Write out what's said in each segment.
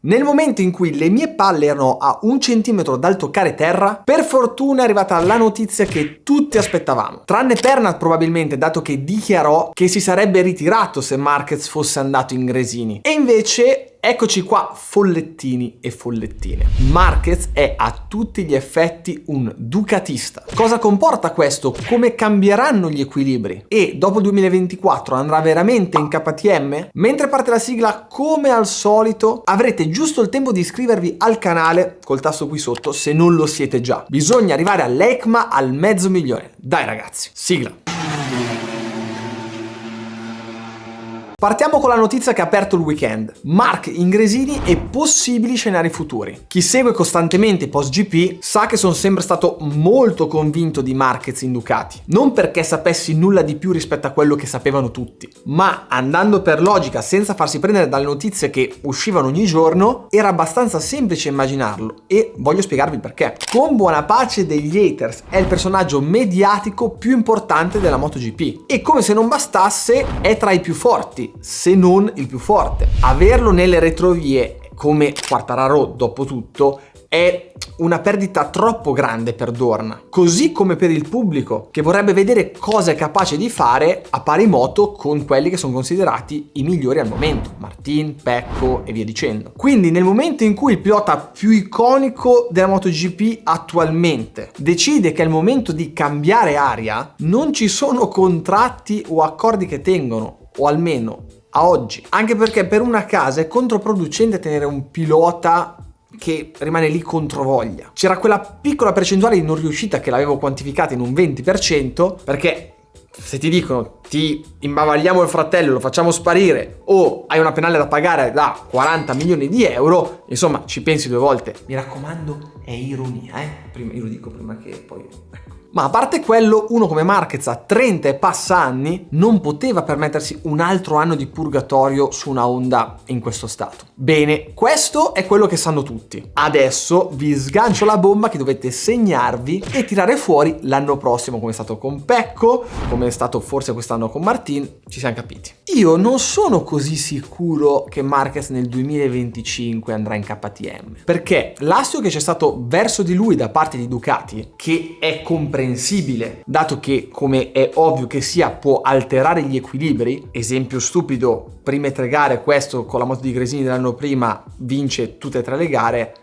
Nel momento in cui le mie palle erano a 1 centimetro dal toccare terra, per fortuna è arrivata la notizia che tutti aspettavamo. Tranne Pernat probabilmente, dato che dichiarò che si sarebbe ritirato se Marquez fosse andato in Gresini. E invece eccoci qua, follettini e follettine. Marquez è a tutti gli effetti un ducatista. Cosa comporta questo? Come cambieranno gli equilibri? E dopo il 2024 andrà veramente in KTM? Mentre parte la sigla, come al solito, avrete giusto il tempo di iscrivervi al canale col tasto qui sotto se non lo siete già. Bisogna arrivare all'ECMA al 500.000. Dai ragazzi, sigla! Partiamo con la notizia che ha aperto il weekend. Marc in Gresini e possibili scenari futuri. Chi segue costantemente i post GP sa che sono sempre stato molto convinto di Marquez in Ducati. Non perché sapessi nulla di più rispetto a quello che sapevano tutti, ma andando per logica senza farsi prendere dalle notizie che uscivano ogni giorno, era abbastanza semplice immaginarlo e voglio spiegarvi il perché. Con buona pace degli haters, è il personaggio mediatico più importante della MotoGP e come se non bastasse è tra i più forti, se non il più forte. Averlo nelle retrovie come Quartararo dopo tutto è una perdita troppo grande per Dorna, così come per il pubblico che vorrebbe vedere cosa è capace di fare a pari moto con quelli che sono considerati i migliori al momento, Martin, Pecco e via dicendo. Quindi nel momento in cui il pilota più iconico della MotoGP attualmente decide che è il momento di cambiare aria, non ci sono contratti o accordi che tengono, o almeno a oggi, anche perché per una casa è controproducente tenere un pilota che rimane lì controvoglia. C'era quella piccola percentuale di non riuscita che l'avevo quantificata in un 20%, perché se ti dicono ti imbavagliamo il fratello, lo facciamo sparire o hai una penale da pagare da 40 milioni di euro, insomma ci pensi due volte. Mi raccomando, è ironia, prima, io lo dico prima che poi ecco. Ma a parte quello, uno come Marquez a 30 e passa anni non poteva permettersi un altro anno di purgatorio su una Honda in questo stato. Bene, questo è quello che sanno tutti. Adesso vi sgancio la bomba che dovete segnarvi e tirare fuori l'anno prossimo, come è stato con Pecco, come è stato forse quest'anno con Martin, ci siamo capiti. Io non sono così sicuro che Marquez nel 2025 andrà in KTM, perché l'astio che c'è stato verso di lui da parte di Ducati, che è comprensibile, dato che, come è ovvio che sia, può alterare gli equilibri. Esempio stupido, prime 3 gare, questo con la moto di Gresini dell'anno prima vince tutte e 3 le gare,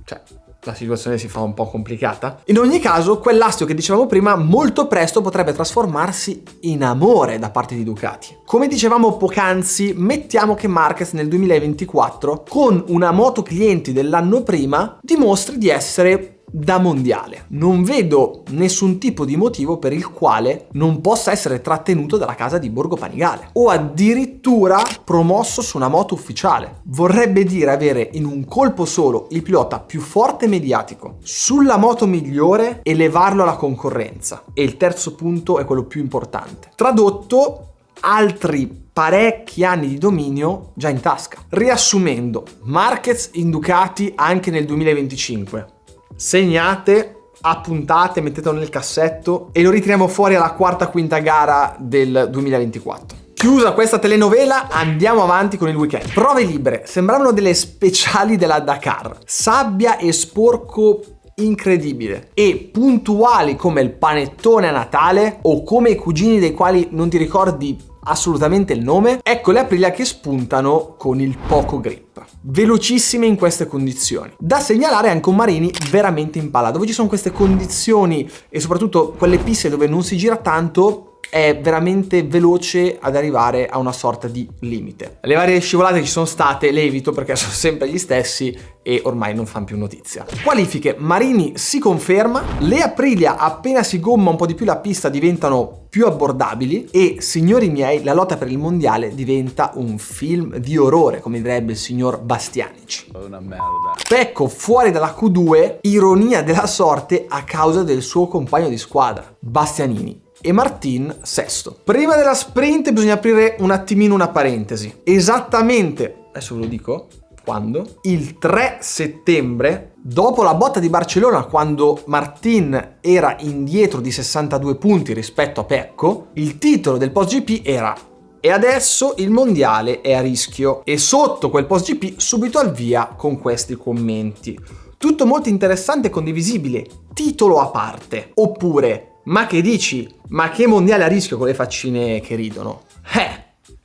cioè la situazione si fa un po' complicata. In ogni caso, quell'astio che dicevamo prima molto presto potrebbe trasformarsi in amore da parte di Ducati. Come dicevamo poc'anzi, mettiamo che Marquez nel 2024 con una moto clienti dell'anno prima dimostri di essere da mondiale. Non vedo nessun tipo di motivo per il quale non possa essere trattenuto dalla casa di Borgo Panigale o addirittura promosso su una moto ufficiale. Vorrebbe dire avere in un colpo solo il pilota più forte e mediatico sulla moto migliore e levarlo alla concorrenza. E il terzo punto è quello più importante. Tradotto, altri parecchi anni di dominio già in tasca. Riassumendo, Marquez in Ducati anche nel 2025. Segnate, appuntate, mettetelo nel cassetto e lo ritiriamo fuori alla quarta-quinta gara del 2024. Chiusa questa telenovela, andiamo avanti con il weekend. Prove libere, sembravano delle speciali della Dakar. Sabbia e sporco incredibile e puntuali come il panettone a Natale o come i cugini dei quali non ti ricordi assolutamente il nome. Ecco le Aprilia che spuntano con il poco grip, velocissime in queste condizioni. Da segnalare anche un Marini veramente in palla, dove ci sono queste condizioni e soprattutto quelle piste dove non si gira tanto, è veramente veloce ad arrivare a una sorta di limite. Le varie scivolate che ci sono state le evito perché sono sempre gli stessi e ormai non fanno più notizia. Qualifiche, Marini si conferma, le Aprilia appena si gomma un po' di più la pista diventano più abbordabili e, signori miei, la lotta per il mondiale diventa un film di orrore, come direbbe il signor Bastianic. Una merda. Pecco fuori dalla Q2, ironia della sorte a causa del suo compagno di squadra, Bastianini. E Martin sesto. Prima della sprint bisogna aprire un attimino una parentesi. Esattamente, adesso ve lo dico, quando? Il 3 settembre, dopo la botta di Barcellona, quando Martin era indietro di 62 punti rispetto a Pecco, il titolo del post GP era e adesso il mondiale è a rischio. E sotto quel post GP subito al via con questi commenti. Tutto molto interessante e condivisibile, titolo a parte. Oppure, ma che dici? Ma che mondiale a rischio con le faccine che ridono?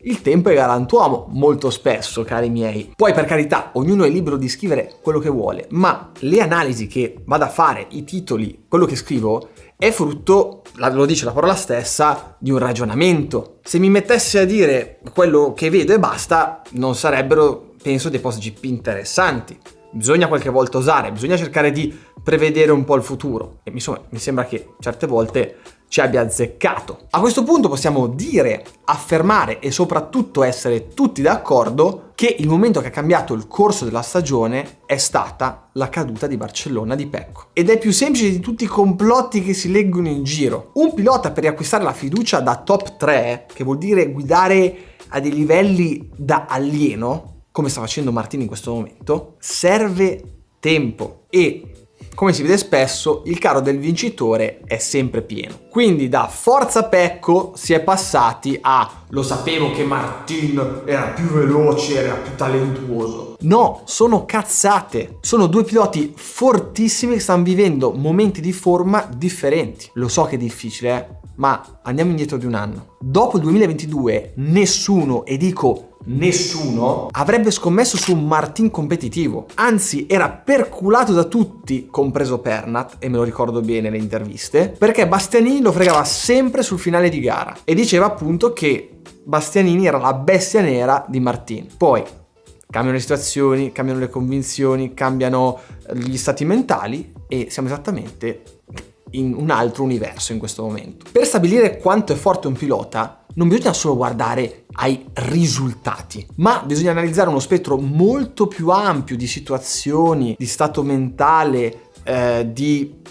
Il tempo è galantuomo, molto spesso, cari miei. Poi, per carità, ognuno è libero di scrivere quello che vuole, ma le analisi che vado a fare, i titoli, quello che scrivo, è frutto, lo dice la parola stessa, di un ragionamento. Se mi mettessi a dire quello che vedo e basta, non sarebbero, penso, dei post GP interessanti. Bisogna qualche volta osare, bisogna cercare di prevedere un po' il futuro. E insomma, mi sembra che certe volte ci abbia azzeccato. A questo punto possiamo dire, affermare e soprattutto essere tutti d'accordo che il momento che ha cambiato il corso della stagione è stata la caduta di Barcellona di Pecco. Ed è più semplice di tutti i complotti che si leggono in giro. Un pilota per riacquistare la fiducia da top 3, che vuol dire guidare a dei livelli da alieno, come sta facendo Martin in questo momento, serve tempo e, come si vede spesso, il carro del vincitore è sempre pieno. Quindi da forza Pecco si è passati a lo sapevo che Martin era più veloce, era più talentuoso. No, sono cazzate. Sono due piloti fortissimi che stanno vivendo momenti di forma differenti. Lo so che è difficile, ma andiamo indietro di un anno. Dopo il 2022 nessuno, e dico nessuno, avrebbe scommesso su un Martin competitivo. Anzi, era perculato da tutti, compreso Pernat, e me lo ricordo bene le interviste, perché Bastianini lo fregava sempre sul finale di gara e diceva appunto che Bastianini era la bestia nera di Martin. Poi cambiano le situazioni, cambiano le convinzioni, cambiano gli stati mentali e siamo esattamente in un altro universo in questo momento. Per stabilire quanto è forte un pilota non bisogna solo guardare ai risultati, ma bisogna analizzare uno spettro molto più ampio di situazioni, di stato mentale, di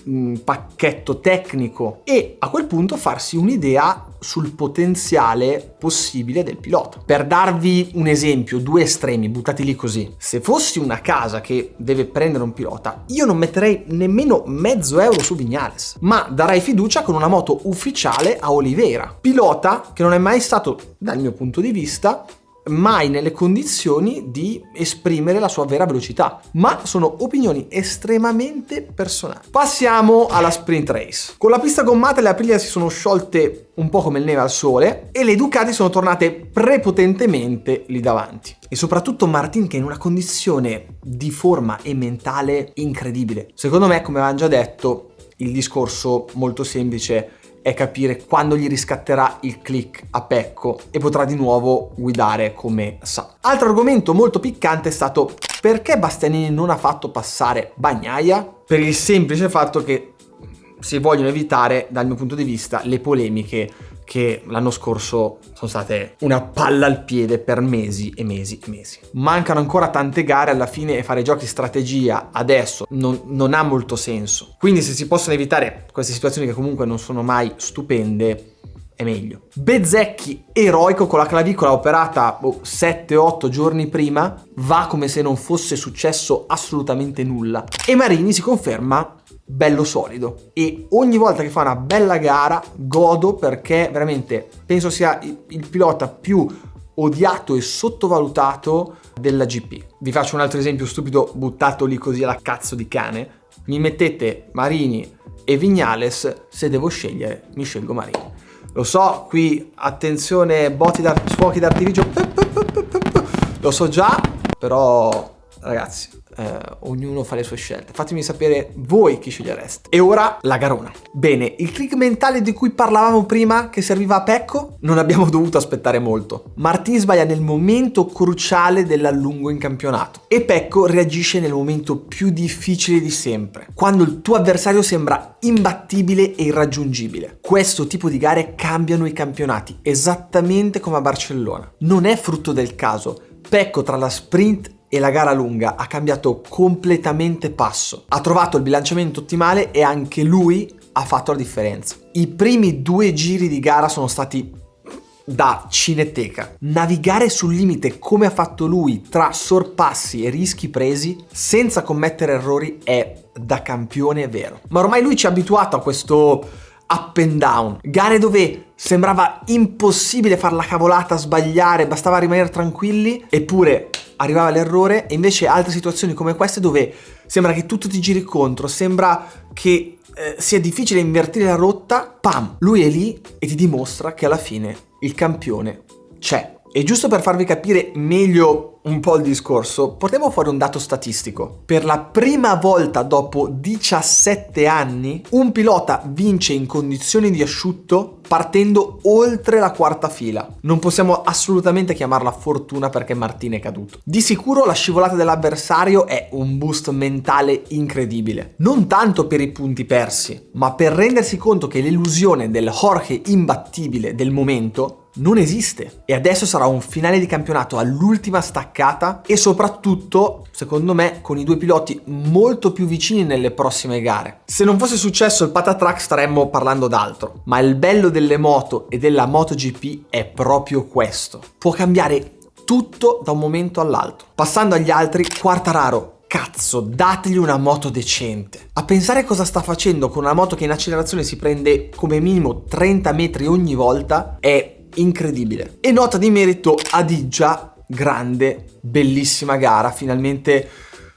pacchetto tecnico e a quel punto farsi un'idea sul potenziale possibile del pilota. Per darvi un esempio, due estremi buttati lì così. Se fossi una casa che deve prendere un pilota, io non metterei nemmeno €0,5 su Viñales, ma darei fiducia con una moto ufficiale a Oliveira, pilota che non è mai stato, dal mio punto di vista, mai nelle condizioni di esprimere la sua vera velocità, ma sono opinioni estremamente personali. Passiamo alla sprint race. Con la pista gommata le Aprilia si sono sciolte un po' come il neve al sole e le Ducati sono tornate prepotentemente lì davanti. E soprattutto Martin, che è in una condizione di forma e mentale incredibile. Secondo me, come avevamo già detto, il discorso molto semplice è capire quando gli riscatterà il click a Pecco e potrà di nuovo guidare come sa. Altro argomento molto piccante è stato perché Bastianini non ha fatto passare Bagnaia? Per il semplice fatto che si vogliono evitare, dal mio punto di vista, le polemiche che l'anno scorso sono state una palla al piede per mesi e mesi e mesi. Mancano ancora tante gare alla fine e fare giochi strategia adesso non ha molto senso. Quindi se si possono evitare queste situazioni che comunque non sono mai stupende, è meglio. Bezzecchi eroico con la clavicola operata 7-8 giorni prima, va come se non fosse successo assolutamente nulla. E Marini si conferma bello solido e ogni volta che fa una bella gara godo, perché veramente penso sia il pilota più odiato e sottovalutato della GP. Vi faccio un altro esempio stupido buttato lì così alla cazzo di cane. Mi mettete Marini e Viñales, se devo scegliere mi scelgo Marini. Lo so, qui attenzione, fuochi d'artificio, lo so già, però ragazzi, ognuno fa le sue scelte. Fatemi sapere voi chi scegliereste. E ora la garona. Bene, il click mentale di cui parlavamo prima, che serviva a Pecco, non abbiamo dovuto aspettare molto. Martin sbaglia nel momento cruciale dell'allungo in campionato e Pecco reagisce nel momento più difficile di sempre, quando il tuo avversario sembra imbattibile e irraggiungibile. Questo tipo di gare cambiano i campionati, esattamente come a Barcellona. Non è frutto del caso. Pecco tra la sprint e la gara lunga ha cambiato completamente passo, ha trovato il bilanciamento ottimale e anche lui ha fatto la differenza. I primi 2 giri di gara sono stati da cineteca. Navigare sul limite come ha fatto lui, tra sorpassi e rischi presi senza commettere errori, è da campione vero. Ma ormai lui ci ha abituato a questo up and down, gare dove sembrava impossibile far la cavolata, sbagliare, bastava rimanere tranquilli, eppure arrivava l'errore. E invece altre situazioni come queste dove sembra che tutto ti giri contro, sembra che sia difficile invertire la rotta, pam, lui è lì e ti dimostra che alla fine il campione c'è. E giusto per farvi capire meglio un po' il discorso, portiamo fuori un dato statistico. Per la prima volta dopo 17 anni, un pilota vince in condizioni di asciutto partendo oltre la quarta fila. Non possiamo assolutamente chiamarla fortuna perché Martin è caduto. Di sicuro la scivolata dell'avversario è un boost mentale incredibile. Non tanto per i punti persi, ma per rendersi conto che l'illusione del Jorge imbattibile del momento non esiste. E adesso sarà un finale di campionato all'ultima staccata e soprattutto, secondo me, con i due piloti molto più vicini nelle prossime gare. Se non fosse successo il patatrack staremmo parlando d'altro, ma il bello delle moto e della MotoGP è proprio questo. Può cambiare tutto da un momento all'altro. Passando agli altri, Quartararo, cazzo, dategli una moto decente. A pensare cosa sta facendo con una moto che in accelerazione si prende come minimo 30 metri ogni volta è incredibile. E nota di merito Adiggia, grande, bellissima gara, finalmente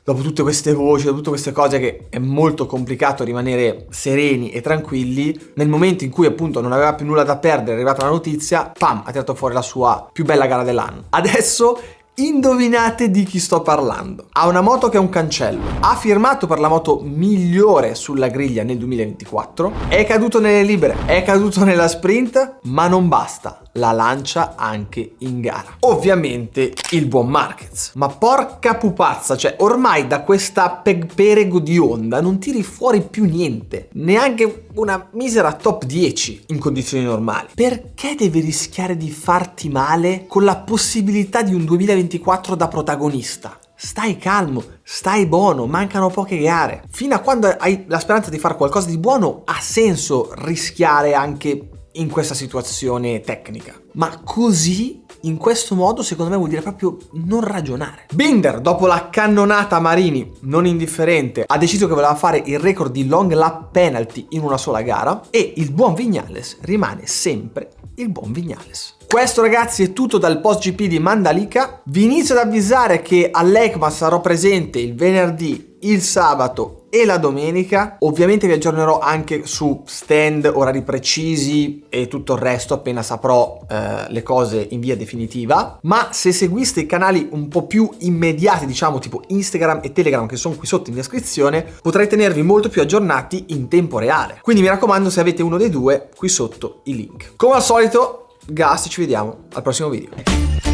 dopo tutte queste voci, dopo tutte queste cose che è molto complicato rimanere sereni e tranquilli, nel momento in cui appunto non aveva più nulla da perdere, è arrivata la notizia, pam, ha tirato fuori la sua più bella gara dell'anno. Adesso indovinate di chi sto parlando. Ha una moto che è un cancello, ha firmato per la moto migliore sulla griglia nel 2024, è caduto nelle libere, è caduto nella sprint, ma non basta, la lancia anche in gara. Ovviamente il buon Marquez. Ma porca pupazza, cioè ormai da questa perego di Honda non tiri fuori più niente, neanche una misera top 10 in condizioni normali. Perché devi rischiare di farti male con la possibilità di un 2024 da protagonista? Stai calmo, stai buono, mancano poche gare. Fino a quando hai la speranza di fare qualcosa di buono ha senso rischiare anche in questa situazione tecnica. Ma così, in questo modo, secondo me vuol dire proprio non ragionare. Binder, dopo la cannonata a Marini, non indifferente, ha deciso che voleva fare il record di long lap penalty in una sola gara e il buon Viñales rimane sempre il buon Viñales. Questo ragazzi è tutto dal post GP di Mandalika. Vi inizio ad avvisare che all'EICMA sarò presente il venerdì, il sabato e la domenica. Ovviamente vi aggiornerò anche su stand, orari precisi e tutto il resto appena saprò le cose in via definitiva. Ma se seguiste i canali un po' più immediati, diciamo tipo Instagram e Telegram, che sono qui sotto in descrizione, potrei tenervi molto più aggiornati in tempo reale. Quindi mi raccomando, se avete uno dei due, qui sotto i link. Come al solito, gas, ci vediamo al prossimo video.